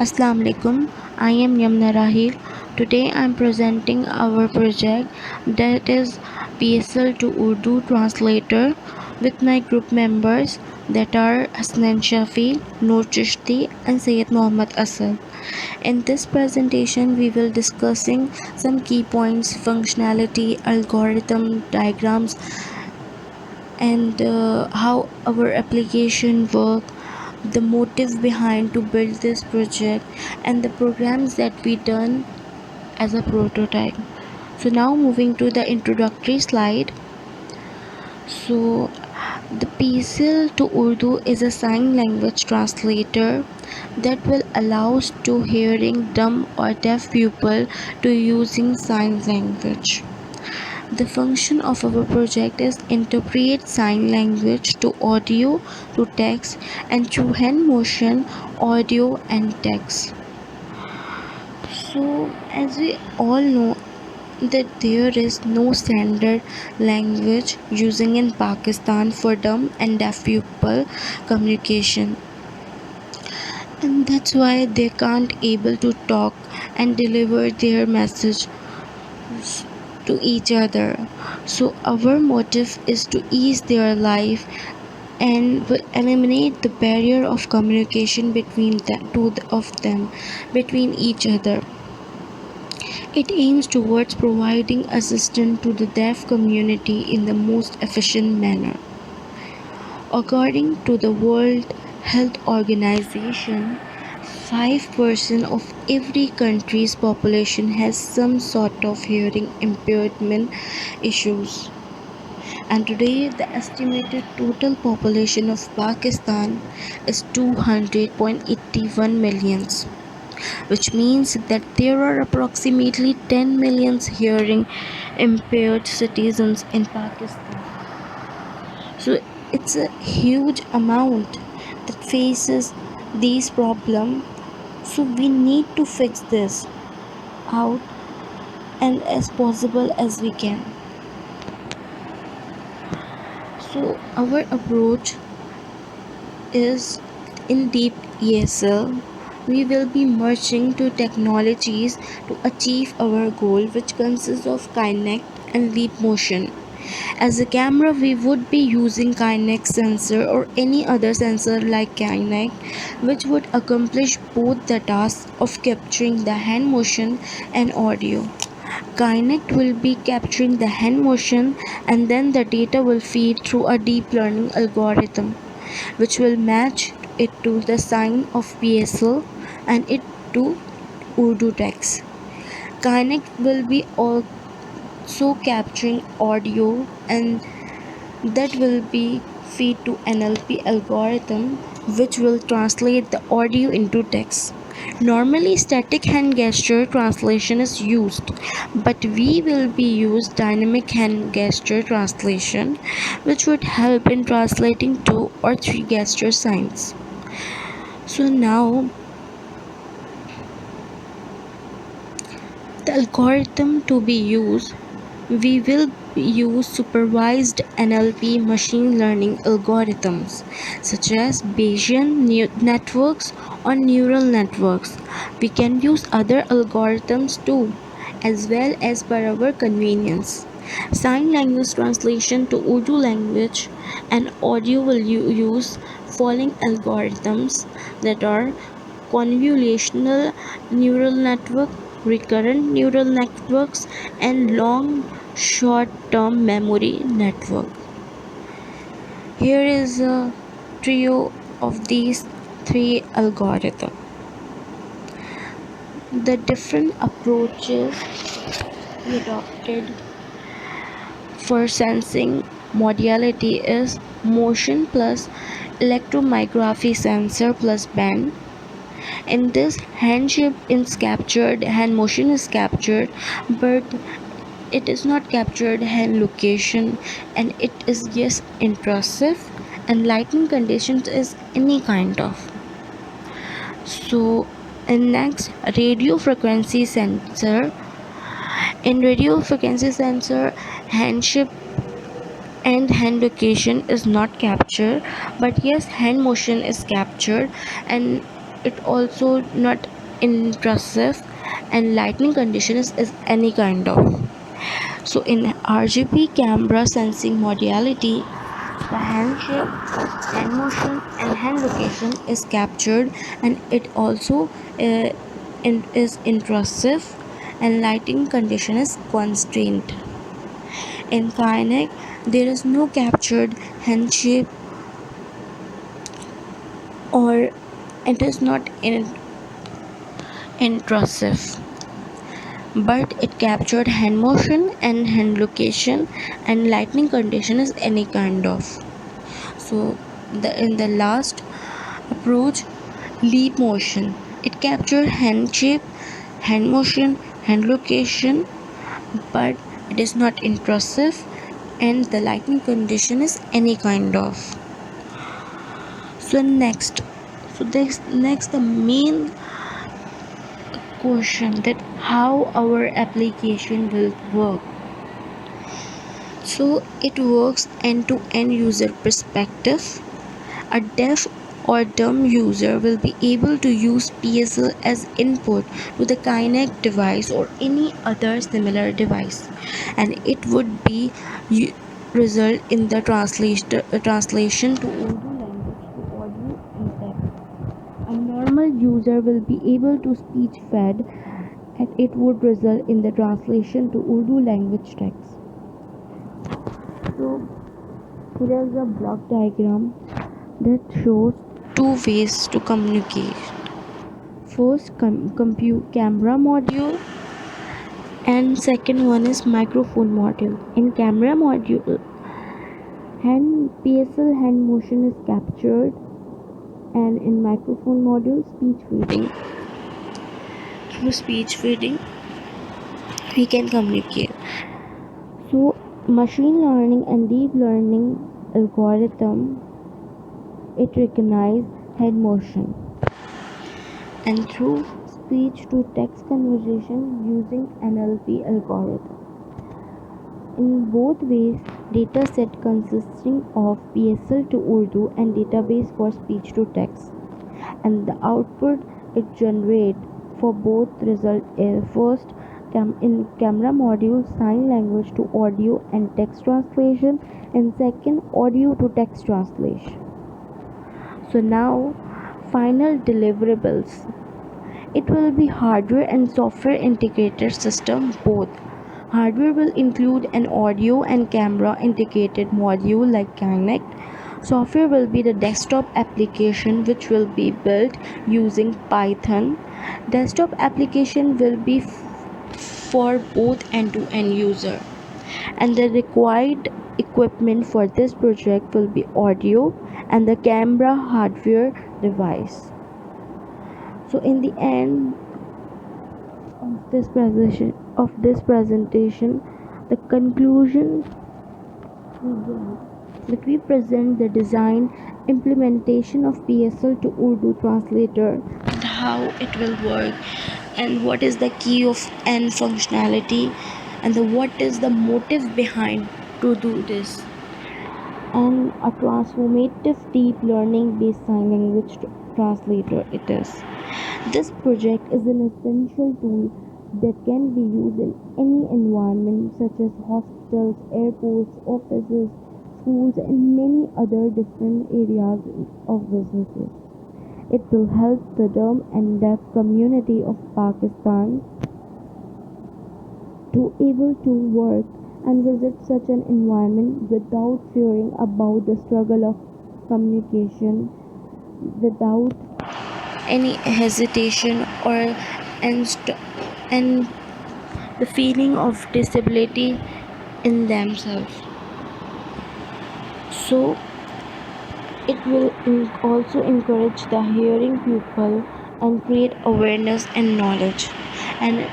Assalamu alaikum. I am Yamna Rahil. Today I am presenting our project that is PSL to Urdu translator with my group members that are Hasnan Shafi, Noor Chishti and Syed Muhammad Asad. In this presentation we will discussing some key points, functionality, algorithm, diagrams and how our application work, the motive behind to build this project and the programs that we done as a prototype. So now moving to the introductory slide. So the PSL to Urdu is a sign language translator that will allow to hearing dumb or deaf people to using sign language. The function of our project is interpret sign language to audio, to text, and through hand motion, audio and text. So, as we all know, that there is no standard language using in Pakistan for dumb and deaf people communication, and that's why they can't able to talk and deliver their message to each other. So our motive is to ease their life and will eliminate the barrier of communication between the two of them, between each other. It aims towards providing assistance to the deaf community in the most efficient manner. According to the World Health Organization, 5% of every country's population has some sort of hearing impairment issues. And today the estimated total population of Pakistan is 200.81 millions, which means that there are approximately 10 million hearing impaired citizens in Pakistan. So it's a huge amount that faces these problems. So we need to fix this out and as possible as we can. So our approach is in deep ESL. We will be merging two technologies to achieve our goal, which consists of Kinect and leap motion. As a camera, we would be using Kinect sensor or any other sensor like Kinect, which would accomplish both the tasks of capturing the hand motion and audio. Kinect will be capturing the hand motion and then the data will feed through a deep learning algorithm which will match it to the sign of PSL and it to Urdu text. Kinect will be also capturing audio and that will be feed to NLP algorithm which will translate the audio into text. Normally static hand gesture translation is used, but we will be use dynamic hand gesture translation which would help in translating 2 or 3 gesture signs. So now the algorithm to be used, we will use supervised NLP machine learning algorithms such as Bayesian networks or neural networks. We can use other algorithms too, as well as per our convenience. Sign language translation to Urdu language and audio will use following algorithms that are convolutional neural network, recurrent neural networks, and long short-term memory network. Here is a trio of these 3 algorithms. The different approaches we adopted for sensing modality is motion plus electromyography sensor plus band. In this, hand shape is captured, hand motion is captured, but it is not captured hand location, and it is just intrusive, and lighting conditions is any kind of. So in next, radio frequency sensor. In radio frequency sensor, hand shape and hand location is not captured, but yes, hand motion is captured, and it also not intrusive, and lighting condition is any kind of. So in RGB camera sensing modality, the hand shape, hand motion and hand location is captured, and it also is intrusive, and lighting condition is constrained. In Kinect, there is no captured hand shape, or it is not intrusive, but it captured hand motion and hand location, and lighting condition is any kind of. So in the last approach, leap motion, it captured hand shape, hand motion, hand location, but it is not intrusive, and the lighting condition is any kind of. So next the main question, that how our application will work. So it works end to end user perspective. A deaf or dumb user will be able to use PSL as input to the Kinect device or any other similar device, and it would be result in the translation to Urdu language to audio and text. A normal user will be able to speech fed, and it would result in the translation to Urdu language text. So here is a block diagram that shows two ways to communicate. First, camera module, and second one is microphone module. In camera module, PSL hand motion is captured, and in microphone module, speech feeding. Through speech feeding, we can communicate. So machine learning and deep learning algorithm, it recognize head motion, and through speech to text conversion using NLP algorithm. In both ways, data set consisting of PSL to Urdu and database for speech to text, and the output it generates for both result is first in camera module sign language to audio and text translation, and second audio to text translation. So now final deliverables, it will be hardware and software integrated system both. Hardware will include an audio and camera integrated module like Kinect. Software will be the desktop application which will be built using Python. Desktop application will be for both end-to-end user. And the required equipment for this project will be audio and the camera hardware device. So in the end of this presentation, the conclusion that we present the design implementation of PSL to Urdu translator, how it will work, and what is the key of N functionality, and what is the motive behind to do this, and a transformative deep learning based sign language translator it is. This project is an essential tool that can be used in any environment such as hospitals, airports, offices, schools, and many other different areas of businesses. It will help the dumb and deaf community of Pakistan to able to work and visit such an environment without fearing about the struggle of communication, without any hesitation or and the feeling of disability in themselves. So it will also encourage the hearing people and create awareness and knowledge. And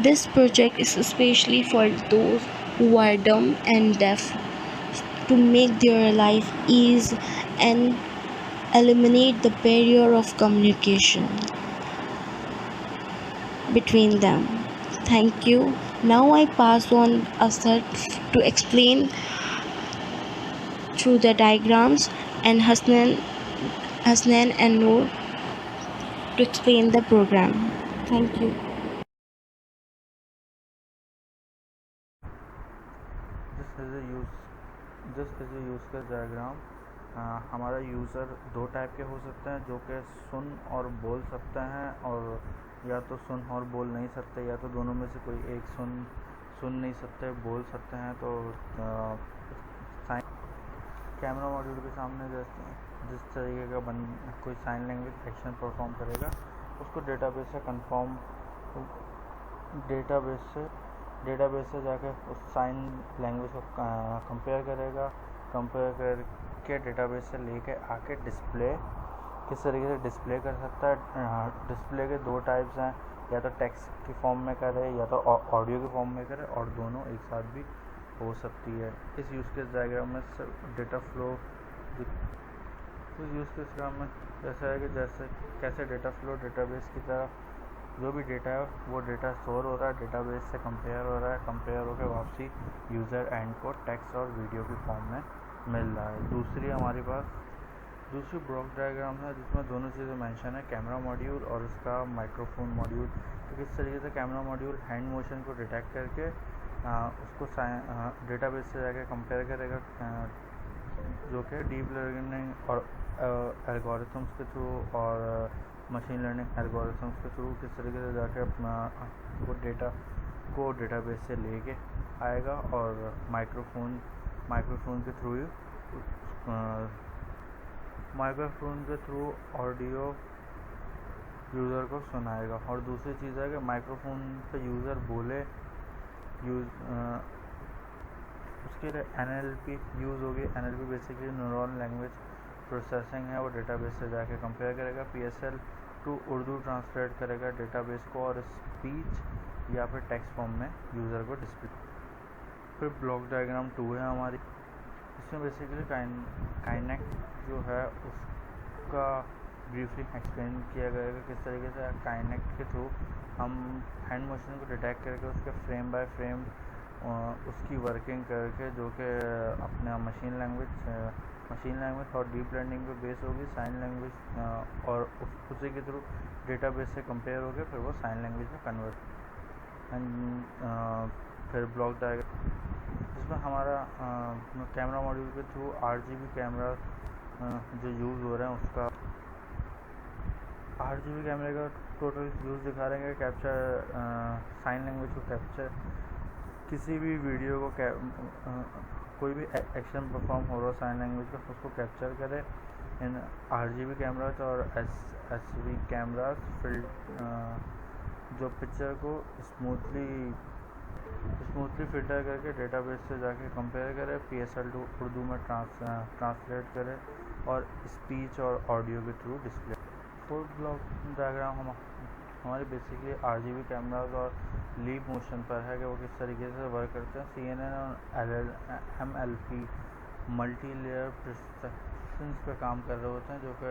this project is especially for those who are dumb and deaf, to make their life ease and eliminate the barrier of communication between them. Thank you. Now I pass on Asad to explain through the diagrams, and Hasnan and Noor to explain the program. Thank you. This is a use case diagram. हमारा user दो type के हो सकते हैं, जो कि सुन और बोल सकते हैं, और या तो सुन और बोल नहीं सकते, या तो दोनों में से कोई एक सुन नहीं सकते, बोल सकते हैं। तो कैमरा मॉड्यूल के सामने जिस तरीके का कोई साइन लैंग्वेज एक्शन परफॉर्म करेगा, उसको डेटाबेस से डेटाबेस से जाके उस साइन लैंग्वेज को कंपेयर करेगा। कंपेयर करके डेटाबेस से लेके आके किस तरीके से डिस्प्ले कर सकता है। डिस्प्ले के दो टाइप्स हैं, या तो टेक्स्ट की फॉर्म में करे या तो ऑडियो की फॉर्म में करे, और दोनों एक साथ भी हो सकती है। इस यूज़ केस डायग्राम में डेटा फ्लो इस यूज़ केस डायग्राम में जैसा है कि कैसे डेटा फ्लो डेटाबेस की तरह जो भी डेटा है वो डेटा स्टोर हो रहा है, डेटाबेस से कंपेयर हो रहा है, कंपेयर होकर वापसी यूज़र एंड को टेक्स्ट और वीडियो की फॉर्म में मिल रहा है। दूसरी ब्लॉक डायग्राम है जिसमें दोनों चीज़ें मेंशन है, कैमरा मॉड्यूल और उसका माइक्रोफोन मॉड्यूल। तो किस तरीके से कैमरा मॉड्यूल हैंड मोशन को डिटेक्ट करके उसको डेटाबेस से जाके कंपेयर करेगा, जो कि डीप लर्निंग और एल्गोरिथम्स के थ्रू और मशीन लर्निंग एल्गोरिथम्स के थ्रू किस तरीके से जाके अपना वो डेटा को डेटाबेस से लेके आएगा, और माइक्रोफोन के थ्रू ऑडियो यूज़र को सुनाएगा। और दूसरी चीज़ है कि माइक्रोफोन पे यूज़र बोले उसके लिए NLP यूज़ होगी। NLP basically neural language processing है, वो डेटाबेस से जाके कंपेयर करेगा, PSL टू उर्दू ट्रांसलेट करेगा डेटाबेस को, और स्पीच या फिर टेक्स्ट फॉर्म में यूज़र को डिस्प्ले। फिर ब्लॉक डायग्राम 2 है हमारी, इसमें बेसिकली काइनेक्ट जो है उसका ब्रीफली एक्सप्लेन किया गया है, किस तरीके से काइनेक्ट के थ्रू हम हैंड मोशन को डिटेक्ट करके उसके फ्रेम बाय फ्रेम उसकी वर्किंग करके, जो कि अपने मशीन लैंग्वेज और डीप लर्निंग पे बेस होगी, साइन लैंग्वेज और उसी के थ्रू डेटाबेस से कंपेयर होकर फिर वो साइन लैंग्वेज में कन्वर्ट। एंड फिर ब्लॉक डायग्राम जिसमें हमारा कैमरा मॉड्यूल के थ्रू RGB कैमरा जो यूज़ हो रहे हैं, उसका RGB कैमरे का टोटल यूज़ दिखा रहे हैं। कैप्चर साइन लैंग्वेज को कैप्चर, किसी भी वीडियो को कोई भी एक्शन परफॉर्म हो रहा है साइन लैंग्वेज का, उसको कैप्चर करे इन RGB कैमराज और SV कैमराज जो पिक्चर को स्मूथली फिल्टर करके डेटाबेस से जाके कंपेयर करे, PSL टू उर्दू में ट्रांसलेट करे, और स्पीच और ऑडियो के through display. Fourth block diagram हमारी बेसिकली RGB कैमराज और लीप मोशन पर है कि वो किस तरीके से वर्क करते हैं। CNN और MLP मल्टी लेयर प्रिसिशन पे काम कर रहे होते हैं, जो कि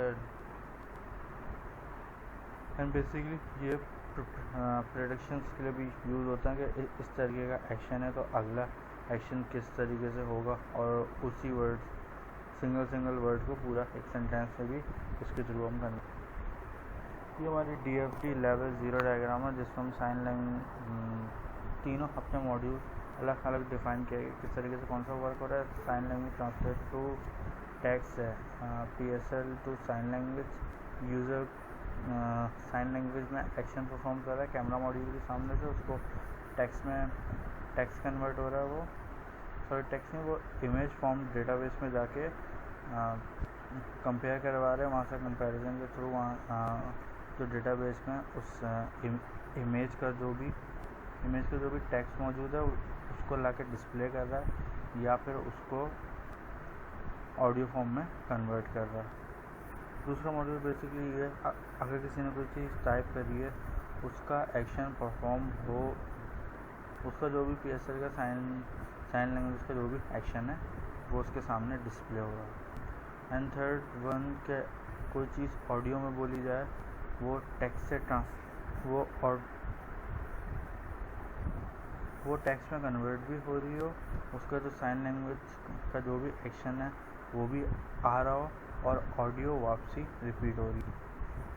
एंड बेसिकली ये प्रेडिक्शंस के लिए भी यूज़ होता है कि इस तरीके का एक्शन है तो अगला एक्शन किस तरीके से होगा, और उसी सिंगल वर्ड को पूरा एक सेंटेंस में भी इसके थ्रू हम करते। ये हमारी DFT लेवल 0 डायग्राम है, जिसमें हम साइन लैंग्वेज तीनों अपने मॉड्यूल अलग अलग डिफाइन किए गए, किस तरीके से कौन सा वर्क हो रहा है। Sign language translate to text है, PSL to sign language user sign language में एक्शन परफॉर्म कर रहा है कैमरा मॉड्यूल के सामने से, उसको टेक्स्ट कन्वर्ट हो रहा है, टेक्स्ट में वो इमेज फॉर्म डेटाबेस में जाके कंपेयर करवा रहे हैं। वहाँ से कंपैरिजन के थ्रू वहाँ जो डेटाबेस में उस इमेज का जो भी टेक्स्ट मौजूद है उसको लाके डिस्प्ले कर रहा है, या फिर उसको ऑडियो फॉर्म में कन्वर्ट कर रहा है। दूसरा मॉड्यूल बेसिकली ये, अगर किसी ने कोई चीज़ टाइप करी है, उसका एक्शन परफॉर्म हो, उसका जो भी PSL का साइन लैंग्वेज का जो भी एक्शन है वो उसके सामने डिस्प्ले हो रहा है। एंड थर्ड वन के कोई चीज़ ऑडियो में बोली जाए, वो टेक्स्ट से वो टेक्स्ट में कन्वर्ट भी हो रही हो, उसका जो साइन लैंग्वेज का जो भी एक्शन है वो भी आ रहा हो, और ऑडियो वापसी रिपीट हो रही है।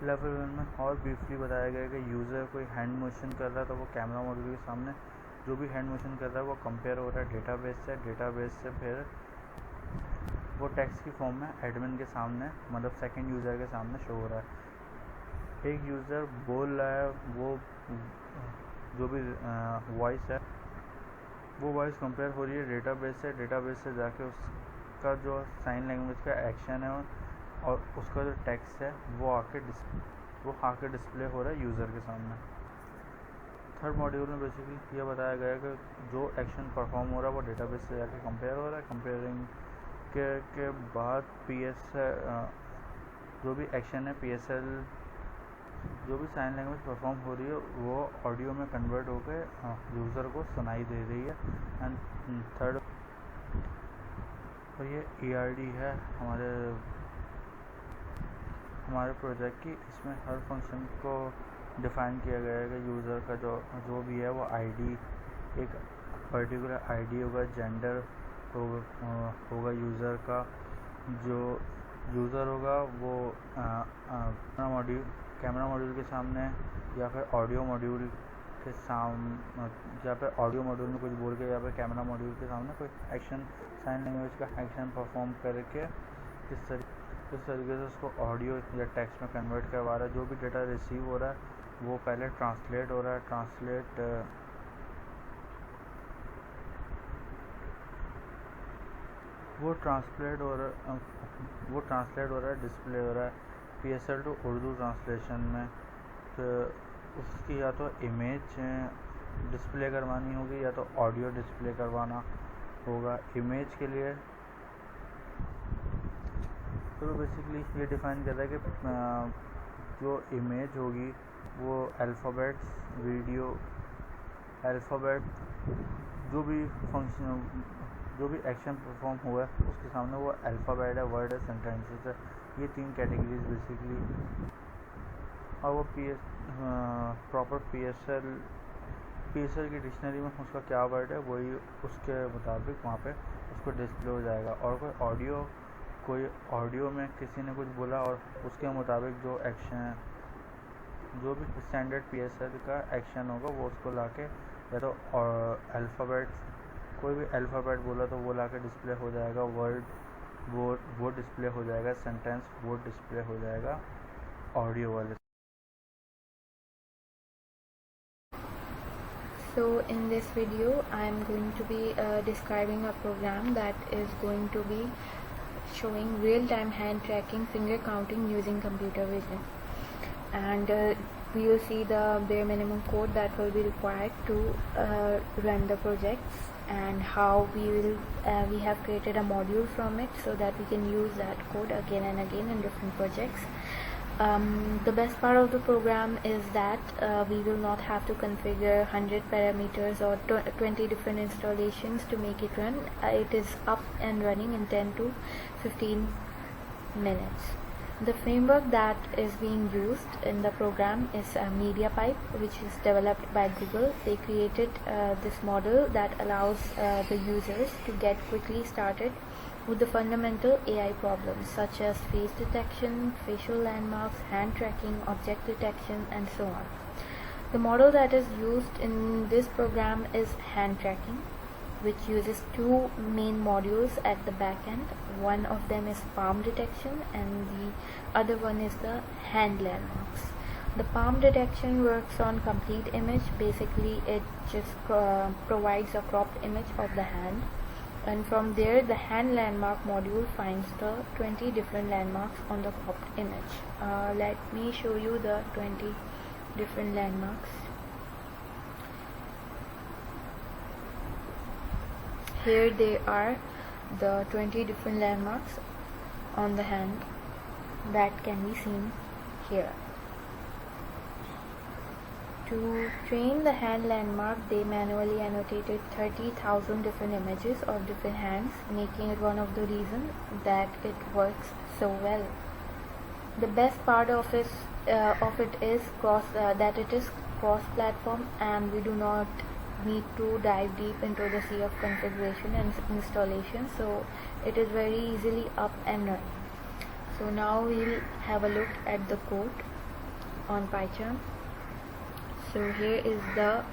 लेवल 1 में और ब्रीफली बताया गया कि यूज़र कोई हैंड मोशन कर रहा है तो वो कैमरा मॉड्यूल के सामने जो भी हैंड मोशन कर रहा है वो कंपेयर हो रहा है डेटाबेस से फिर वो टेक्स्ट की फॉर्म में एडमिन के सामने मतलब सेकंड यूज़र के सामने शो हो रहा है। एक यूज़र बोल रहा है, वो जो भी वॉइस है वो वॉइस कंपेयर हो रही है डेटाबेस से जाके उसका जो साइन लैंग्वेज का एक्शन है और उसका जो टेक्स्ट है वो आके डिस्प्ले हो रहा है यूज़र के सामने। थर्ड मॉड्यूल में बेसिकली ये बताया गया है कि जो एक्शन परफॉर्म हो रहा है वो डेटाबेस से जाके कंपेयर हो रहा है। कंपेयरिंग के बाद जो भी एक्शन है PSL जो भी साइन लैंग्वेज परफॉर्म हो रही है वो ऑडियो में कन्वर्ट होकर यूज़र को सुनाई दे रही है। एंड थर्ड और ये ERD है हमारे प्रोजेक्ट की। इसमें हर फंक्शन को डिफ़ाइन किया गया है कि यूज़र का जो भी है वो आईडी, एक पर्टिकुलर आईडी होगा, जेंडर होगा यूज़र का, जो यूज़र होगा वो कैमरा मॉड्यूल के सामने या फिर ऑडियो मॉड्यूल के सामने या फिर ऑडियो मॉड्यूल में कुछ बोल के या फिर कैमरा मॉड्यूल के सामने कोई एक्शन साइन लैंग्वेज का एक्शन परफॉर्म करके इस तरीके से उसको ऑडियो या टेक्स्ट में कन्वर्ट करवा रहा है। जो भी डेटा रिसीव हो रहा है वो पहले ट्रांसलेट हो रहा है, वो ट्रांसलेट हो रहा है, डिस्प्ले हो रहा है PSL टू उर्दू ट्रांसलेशन में। तो उसकी या तो इमेज डिस्प्ले करवानी होगी या तो ऑडियो डिस्प्ले करवाना होगा। इमेज के लिए तो बेसिकली ये डिफ़ाइन कर रहा है कि जो इमेज होगी वो जो भी फंक्शन जो भी एक्शन परफॉर्म हुआ है उसके सामने वो अल्फ़ाबेट है, वर्ड है, सेंटेंसेस है। ये 3 कैटेगरीज बेसिकली। और वो प्रॉपर PSL की डिक्शनरी में उसका क्या वर्ड है वही उसके मुताबिक वहाँ पे उसको डिस्प्ले हो जाएगा। और कोई ऑडियो में किसी ने कुछ बोला और उसके मुताबिक जो एक्शन जो भी स्टैंडर्ड PSL का एक्शन होगा वो उसको लाके या तो कोई भी अल्फ़ाबेट बोला तो वो लाके डिस्प्ले हो जाएगा, वर्ड वो डिस्प्ले हो जाएगा, सेंटेंस वो डिस्प्ले हो जाएगा ऑडियो वाले। So in this video I am going to be describing a program that is going to be showing real-time hand tracking, finger counting using computer vision, and we will see the bare minimum code that will be required to run the projects, and how we have created a module from it so that we can use that code again and again in different projects. The best part of the program is that we will not have to configure 100 parameters or 20 different installations to make it run. It is up and running in 10 to 15 minutes. The framework that is being used in the program is MediaPipe, which is developed by Google. They created this model that allows the users to get quickly started with the fundamental AI problems such as face detection, facial landmarks, hand tracking, object detection, and so on. The model that is used in this program is hand tracking, which uses 2 main modules at the back end. One of them is palm detection and the other one is the hand landmarks. The palm detection works on complete image. Basically it just provides a cropped image of the hand, and from there the hand landmark module finds the 20 different landmarks on the cropped image. Let me show you the 20 different landmarks. Here they are, the 20 different landmarks on the hand that can be seen here. To train the hand landmark, they manually annotated 30,000 different images of different hands, making it one of the reasons that it works so well. The best part of it is that it is cross-platform, and we do not need to dive deep into the sea of configuration and installation, so it is very easily up and running. So now we'll have a look at the code. on Python. So here is the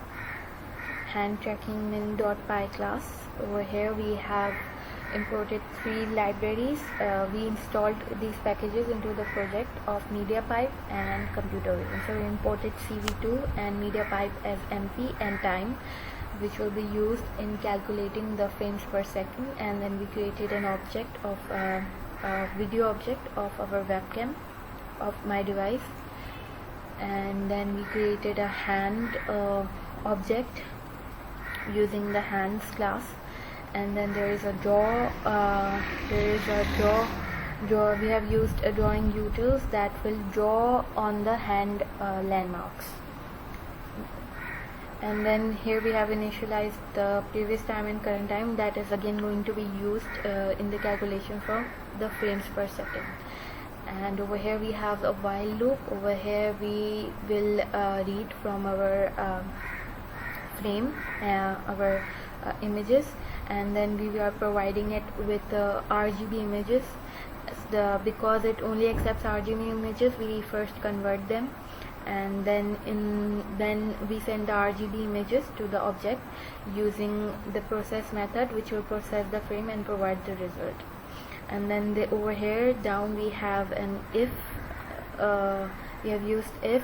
hand tracking min.py class. Over here we have imported 3 libraries. We installed these packages into the project of MediaPipe and computer vision. So we imported CV2 and MediaPipe as MP and time, which will be used in calculating the frames per second. And then we created an object of a video object of our webcam of my device, and then we created a hand object using the hands class. And then there is a draw we have used a drawing utils that will draw on the hand landmarks. And then here we have initialized the previous time and current time, that is again going to be used in the calculation from the frames per second. And over here we have a while loop. Over here we will read from our frame our images, and then we are providing it with RGB images. Because it only accepts RGB images, we first convert them, and then we send the RGB images to the object using the process method, which will process the frame and provide the result. And then over here down we have an if. We have used if.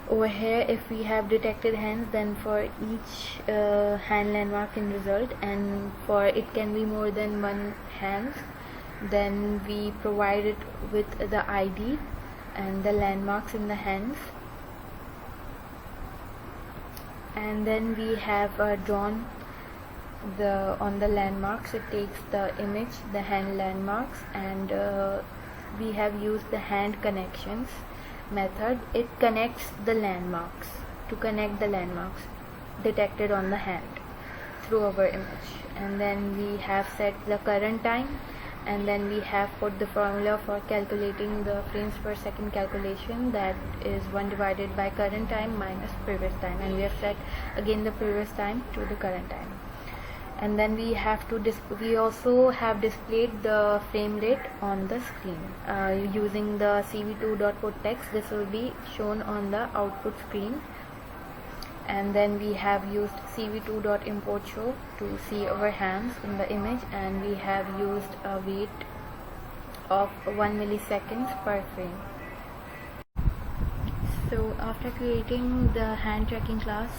Over here, if we have detected hands, then for each hand landmark in result, and for it can be more than one hands, then we provide it with the ID and the landmarks in the hands. And then we have drawn on the landmarks. It takes the image, the hand landmarks, and we have used the hand connections method. It connects the landmarks to connect the landmarks detected on the hand through our image. And then we have set the current time, and then we have put the formula for calculating the frames per second calculation, that is 1 divided by current time minus previous time, and we have set again the previous time to the current time. And then we have to we also have displayed the frame rate on the screen using the cv2.putText. This will be shown on the output screen. And then we have used cv2.importShow to see our hands in the image, and we have used a wait of 1 milliseconds per frame. So after creating the hand tracking class,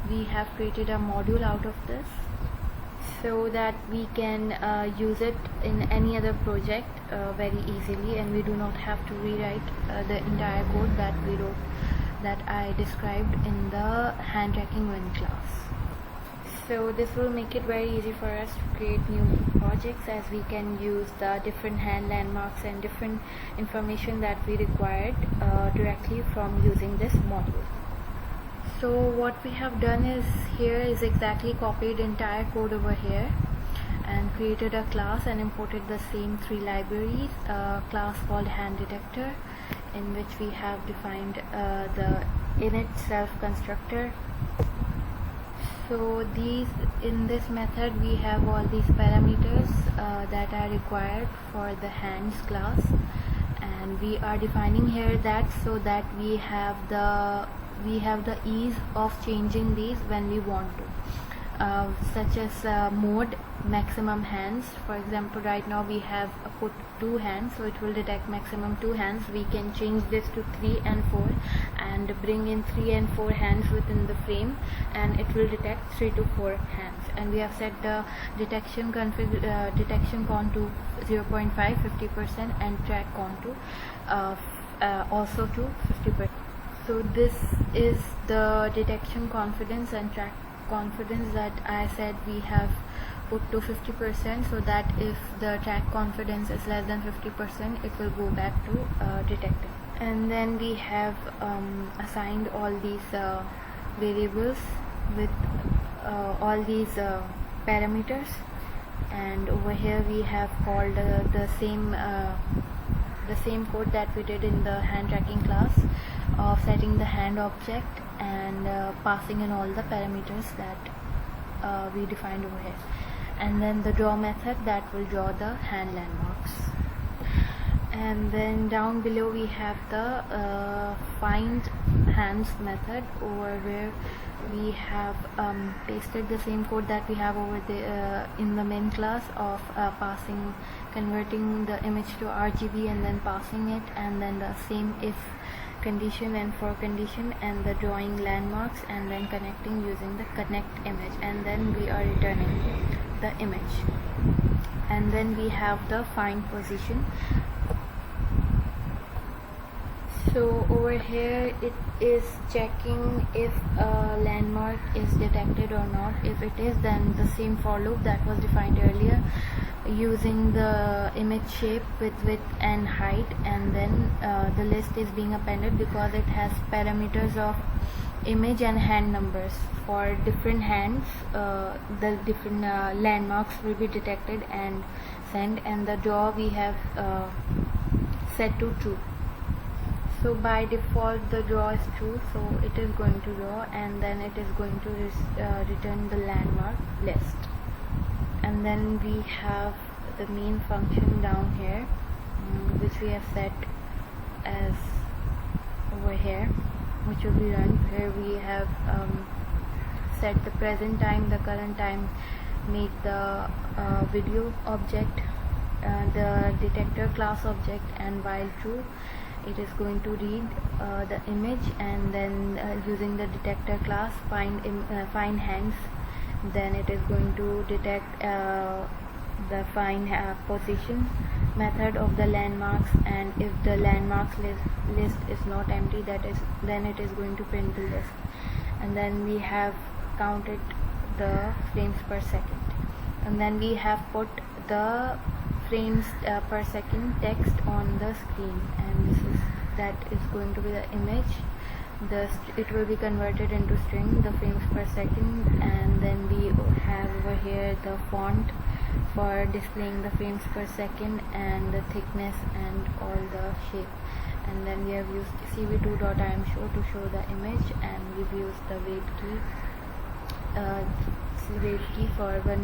we have created a module out of this, so that we can use it in any other project very easily, and we do not have to rewrite the entire code that we wrote, that I described in the hand tracking one class. So this will make it very easy for us to create new projects, as we can use the different hand landmarks and different information that we required directly from using this module. So what we have done is, here is exactly copied entire code over here and created a class and imported the same 3 libraries. A class called hand detector, in which we have defined the init self constructor. So in this method we have all these parameters that are required for the hands class, and we are defining here that so that we have the ease of changing these when we want to, such as mode maximum hands. For example, right now we have put 2 hands, so it will detect maximum 2 hands. We can change this to 3 and 4 and bring in 3 and 4 hands within the frame, and it will detect 3 to 4 hands. And we have set the detection con to 0.5, 50%, and track con to also to 50%. So this is the detection confidence and track confidence that I said we have put to 50%, so that if the track confidence is less than 50%, it will go back to detecting. And then we have assigned all these variables with all these parameters, and over here we have called the same code that we did in the hand tracking class, of setting the hand object and passing in all the parameters that we defined over here, and then the draw method that will draw the hand landmarks. And then down below we have the find hands method, over where we have pasted the same code that we have over the in the main class of converting the image to RGB and then passing it, and then the same if condition and for condition, and the drawing landmarks, and then connecting using the connect image, and then we are returning the image. And then we have the find position. So over here it is checking if a landmark is detected or not. If it is, then the same for loop that was defined earlier, using the image shape with width and height, and then the list is being appended because it has parameters of image and hand numbers. For different hands, the different landmarks will be detected and sent, and the draw we have set to true. So by default the draw is true, so it is going to draw, and then it is going to return the landmark list. And then we have the main function down here, which we have set as over here, which will be run, where we have set the present time, the current time, make the video object, the detector class object, and while true it is going to read the image, and then using the detector class find hands, then it is going to detect the find position method of the landmarks, and if the landmarks list is not empty, then it is going to print the list. And then we have counted the frames per second, and then we have put the frames per second text on the screen, and that is going to be the image. It will be converted into string, the frames per second, and then we have over here the font for displaying the frames per second, and the thickness, and all the shape. And then we have used cv2.imshow to show the image, and we've used the wait key for 1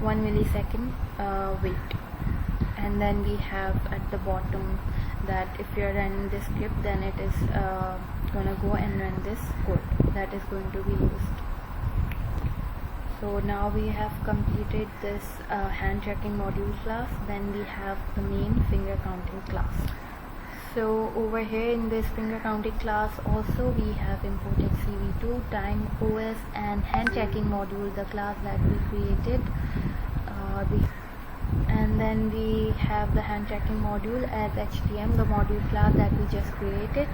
millisecond wait. And then we have at the bottom that if you're running this script, then it is gonna go and run this code that is going to be used. So now we have completed this hand tracking module class. Then we have the main finger counting class. So over here in this finger counting class also we have imported cv2, time, OS, and hand tracking module, the class that we created. And then we have the hand tracking module as htm, the module class that we just created.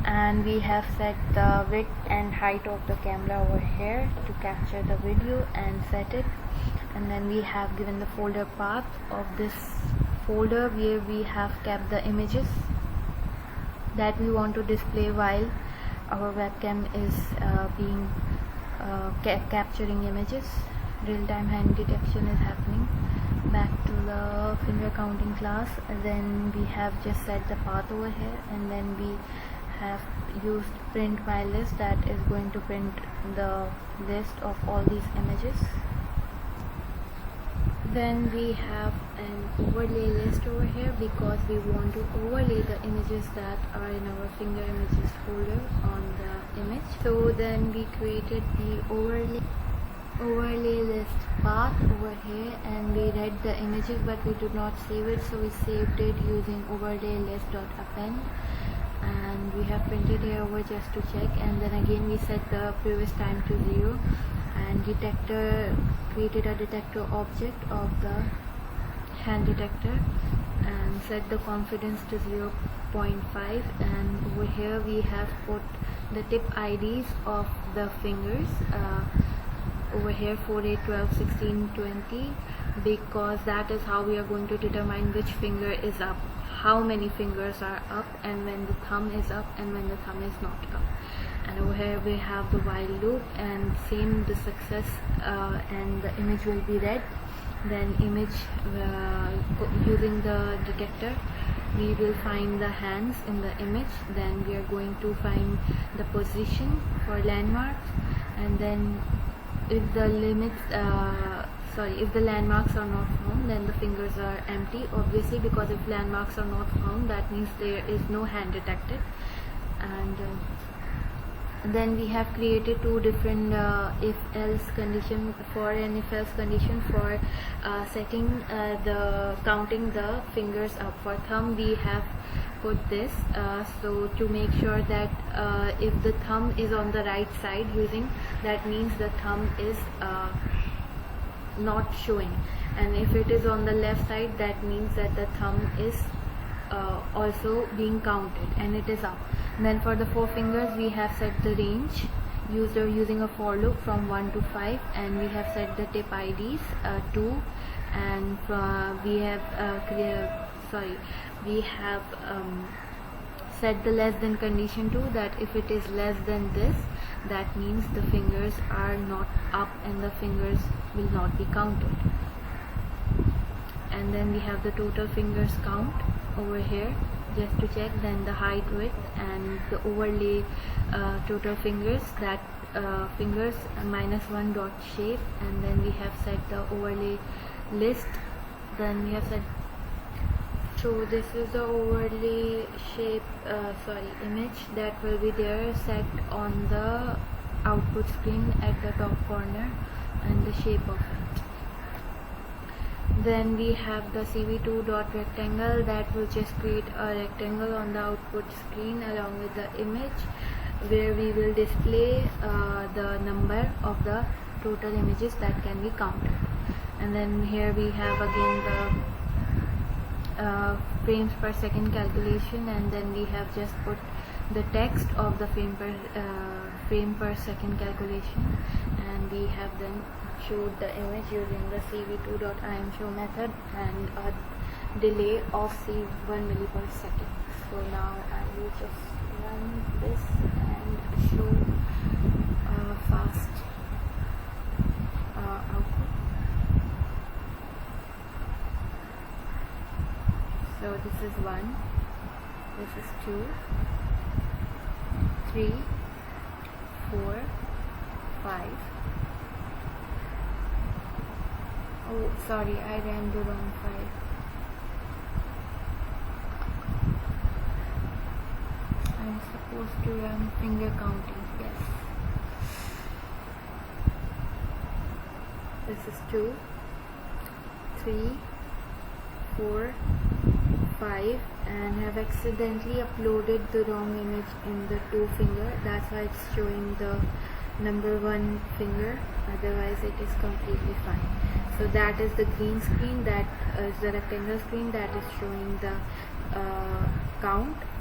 And we have set the width and height of the camera over here to capture the video and set it. And then we have given the folder path of this folder where we have kept the images that we want to display while our webcam is capturing images. Real-time hand detection is happening. Back to the finger counting class, then we have just set the path over here, and then we have used print my list, that is going to print the list of all these images. Then we have an overlay list over here because we want to overlay the images that are in our finger images folder on the image. So then we created the overlay list path over here, and we read the images but we did not save it, so we saved it using overlay list.append, and we have printed here over just to check. And then again we set the previous time to 0, and created a detector object of the hand detector and set the confidence to 0.5. and over here we have put the tip IDs of the fingers over here 4, 8, 12, 16, 20, because that is how we are going to determine which finger is up, how many fingers are up, and when the thumb is up and when the thumb is not up. And over here we have the while loop, and same the success, and the image will be read. Then image using the detector we will find the hands in the image, then we are going to find the position for landmarks, and then if the landmarks are not found, found, then the fingers are empty, obviously, because if landmarks are not found, that means there is no hand detected. And then we have created two different if else condition, for and if else condition for setting the counting the fingers up. For thumb we have put this, so to make sure that if the thumb is on the right side using, that means the thumb is not showing, and if it is on the left side, that means that the thumb is also being counted and it is up. Then for the forefingers we have set the range using a for loop from 1 to 5, and we have set the tip IDs 2, and we have set the less than condition 2, that if it is less than this, that means the fingers are not up and the fingers will not be counted. And then we have the total fingers count over here just to check, then the height, width, and the overlay total fingers, that fingers -1 dot shape, and then we have set the overlay list. Then we have set, so this is the overlay shape image that will be there set on the output screen at the top corner, and the shape of it. Then we have the cv2 dot rectangle that will just create a rectangle on the output screen along with the image, where we will display the number of the total images that can be counted. And then here we have again the frames per second calculation, and then we have just put the text of the frame per second calculation, and we have then showed the image using the cv2.imshow method and a delay of c1 milli per second. So now I will just run this and show fast output. So this is 1, this is 2, 3, 4, 5. Oh, sorry, I ran the wrong file. I'm supposed to run finger counting, yes. This is 2, 3, 4, 5, and have accidentally uploaded the wrong image in the 2 finger. That's why it's showing the number 1 finger, otherwise it is completely fine. So that is the green screen, that is the rectangle screen that is showing the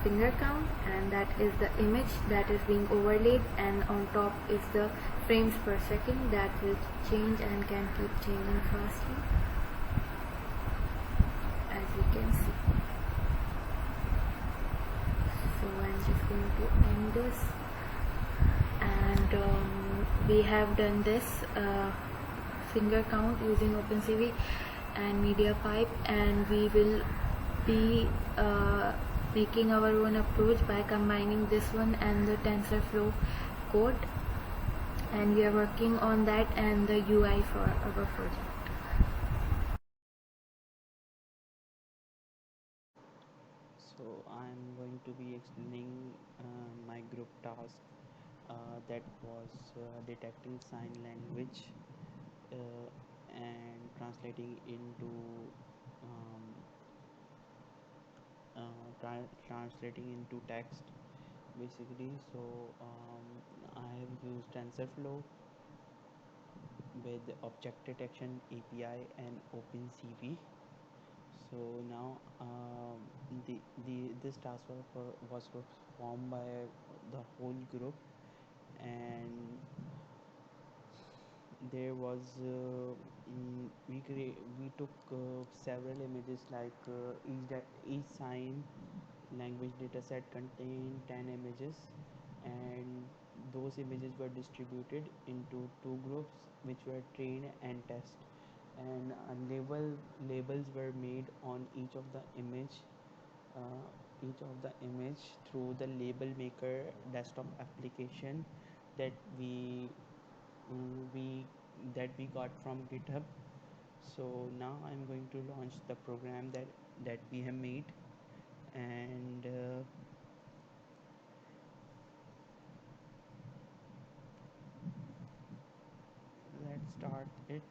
finger count, and that is the image that is being overlaid, and on top is the frames per second that will change and can keep changing fastly, as you can see. So I'm just going to end this, and we have done this finger count using OpenCV and MediaPipe, and we will be making our own approach by combining this one and the TensorFlow code, and we are working on that and the UI for our project. So I'm going to be explaining my group task that was detecting sign language and translating into um, translating into text basically. So I have used TensorFlow with object detection API and OpenCV. So now this task was performed by the whole group, and there was we took several images, like each sign language dataset contained 10 images, and those images were distributed into 2 groups, which were train and test, and labels were made on each of the image through the label maker desktop application that we got from GitHub. So now I'm going to launch the program that we have made, and let's start it.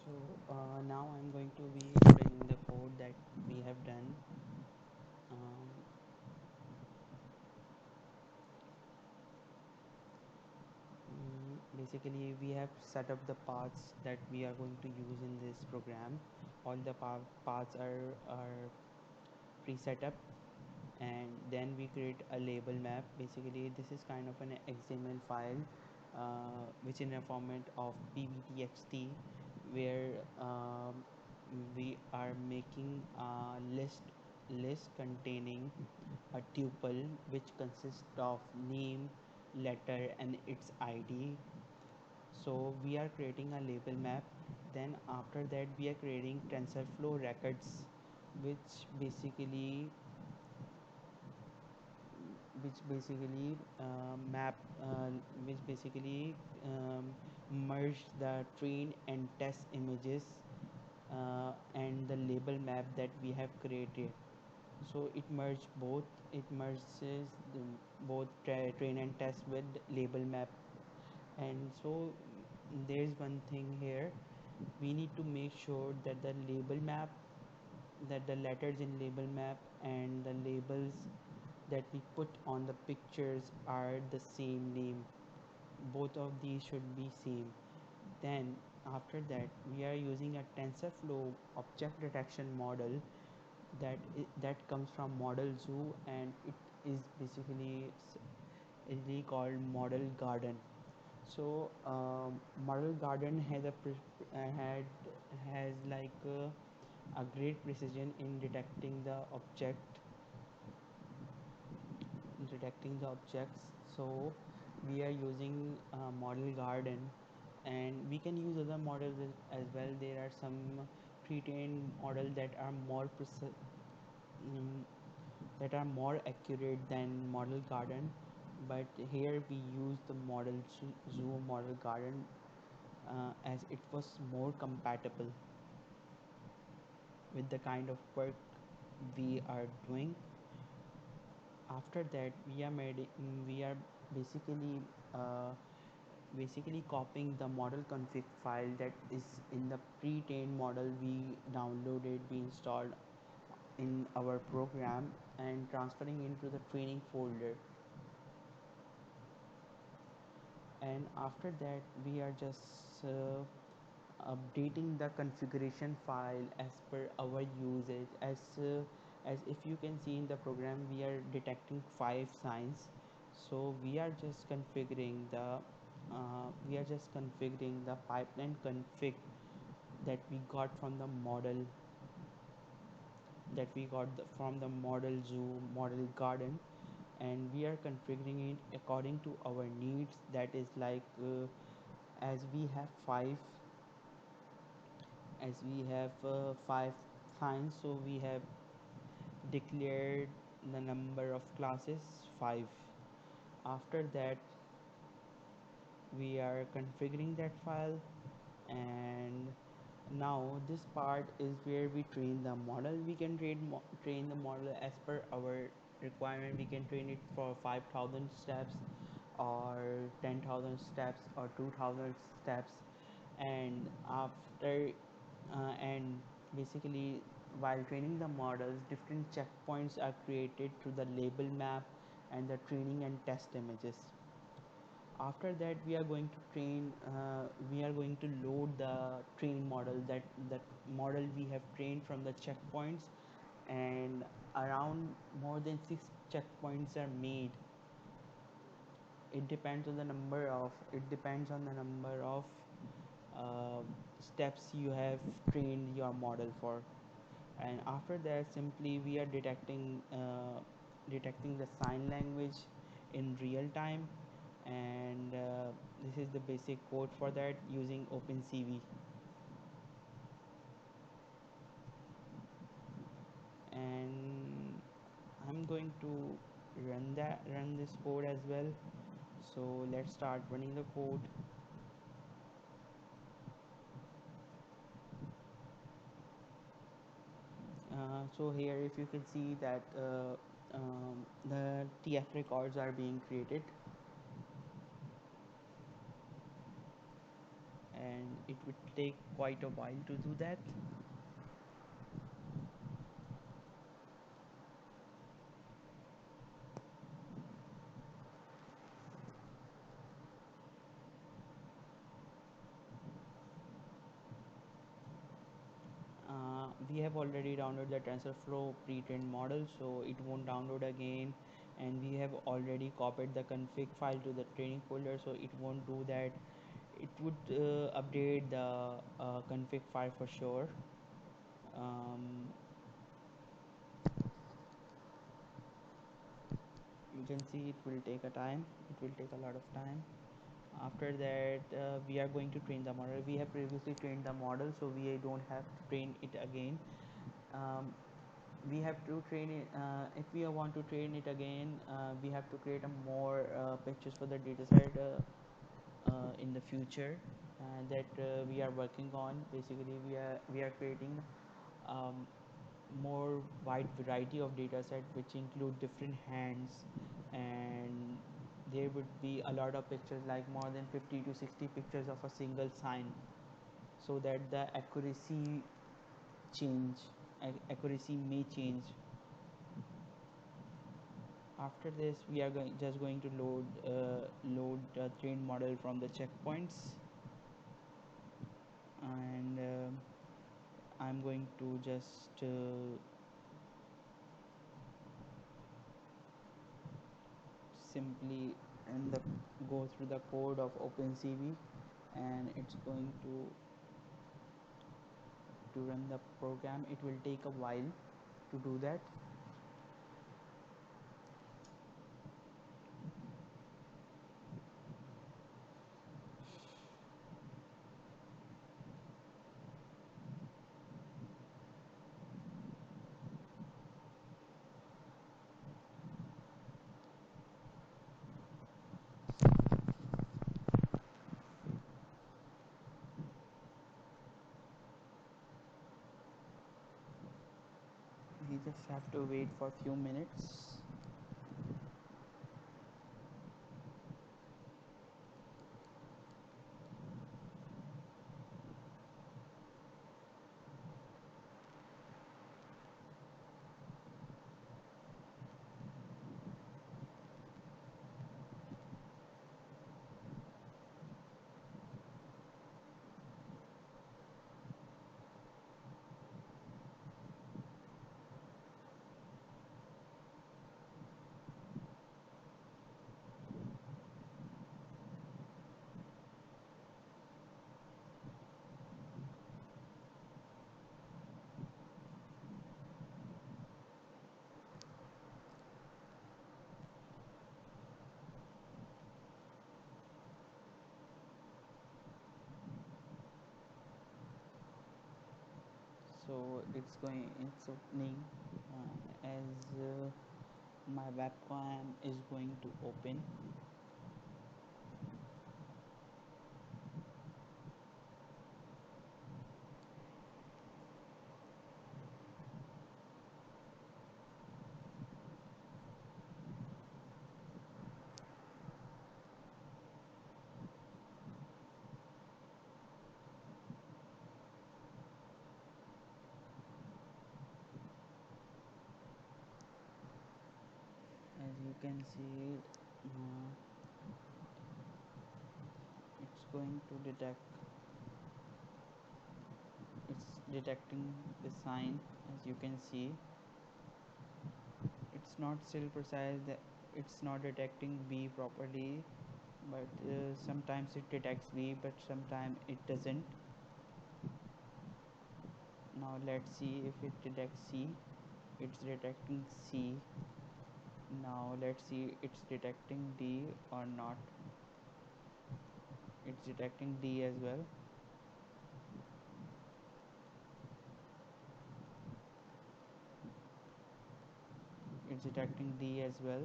So now I'm going to be explaining the code that we have done. Um, Basically, we have set up the paths that we are going to use in this program. All the paths are pre-set up, and then we create a label map. Basically, this is kind of an XML file, which in a format of pvtxt, where we are making a list containing a tuple which consists of name, letter, and its id. So we are creating a label map. Then after that we are creating tensorflow records, which basically which basically map which basically merge the train and test images and the label map that we have created. So it merges both train and test with label map. And so there's one thing here, we need to make sure that the label map, that the letters in label map and the labels that we put on the pictures are the same name. Both of these should be same. Then after that we are using a TensorFlow object detection model that comes from model zoo, and it is basically called model garden. So model garden has like a great precision in detecting the objects. So we are using model garden, and we can use other models as well. There are some pre-trained models mm, that are more accurate than model garden, but here we use the zoo model garden as it was more compatible with the kind of work we are doing. After that we are basically uh, basically copying the model config file that is in the pre-trained model we installed in our program, and transferring into the training folder. And after that we are just updating the configuration file as per our usage. As if you can see in the program, we are detecting 5 signs. So we are just configuring the pipeline config that we got from the model from the model zoo model garden, and we are configuring it according to our needs. That is like as we have five five signs, so we have declared the number of classes 5. After that we are configuring that file, and now this part is where we train the model. We can train the model as per our requirement. We can train it for 5,000 steps or 10,000 steps or 2,000 steps. And after and basically while training the models, different checkpoints are created through the label map and the training and test images. After that we are going to load the train model, that model we have trained from the checkpoints, and around more than 6 checkpoints are made. It depends on the number of uh, steps you have trained your model for. And after that, simply we are detecting the sign language in real time, and this is the basic code for that using OpenCV. And I'm going to run this code as well. So let's start running the code. So here, if you can see that the TF records are being created, and it would take quite a while to do that. We have already downloaded the TensorFlow pre-trained model, so it won't download again. And we have already copied the config file to the training folder, so it won't do that. It would update the config file for sure. um, you can see it will take a lot of time. After that, we are going to train the model. We have previously trained the model, so we don't have to train it again. We have to train it. If we want to train it again, we have to create a more pictures for the dataset in the future, that we are working on. Basically, we are creating um, more wide variety of data set which include different hands, and there would be a lot of pictures, like more than 50 to 60 pictures of a single sign, so that the change accuracy may change. After this, we are just going to load the trained model from the checkpoints, and I'm going to just simply go through the code of OpenCV, and it's going to run the program. It will take a while to do that. We just have to wait for a few minutes. So it's opening, as my webcam is going to open. As you can see, going to detect, it's detecting the sign. As you can see, it's not still precise that it's not detecting B properly, but sometimes it detects B but sometimes it doesn't. Now let's see if it detects C. It's detecting C. Now let's see it's detecting D or not. It's detecting D as well. It's detecting D as well.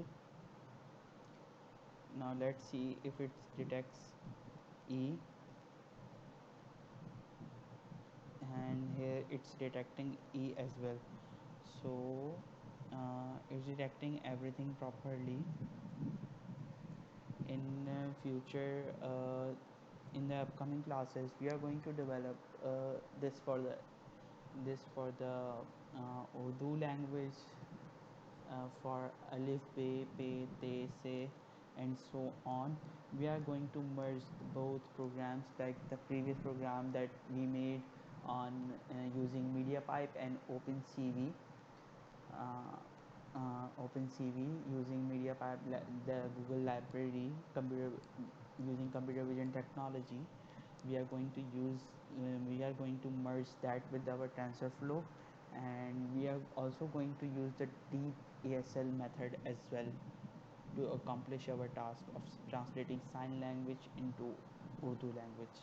Now let's see if it detects E, and here it's detecting E as well. So it's detecting everything properly. In future, in the upcoming classes, we are going to develop this for the Urdu language, for alif, be, pe, te, se, and so on. We are going to merge both programs, like the previous program that we made on using MediaPipe and OpenCV using MediaPipe, the Google library, using computer vision technology. We are going to use, we are going to merge that with our TensorFlow, and we are also going to use the deep ASL method as well to accomplish our task of translating sign language into Urdu language.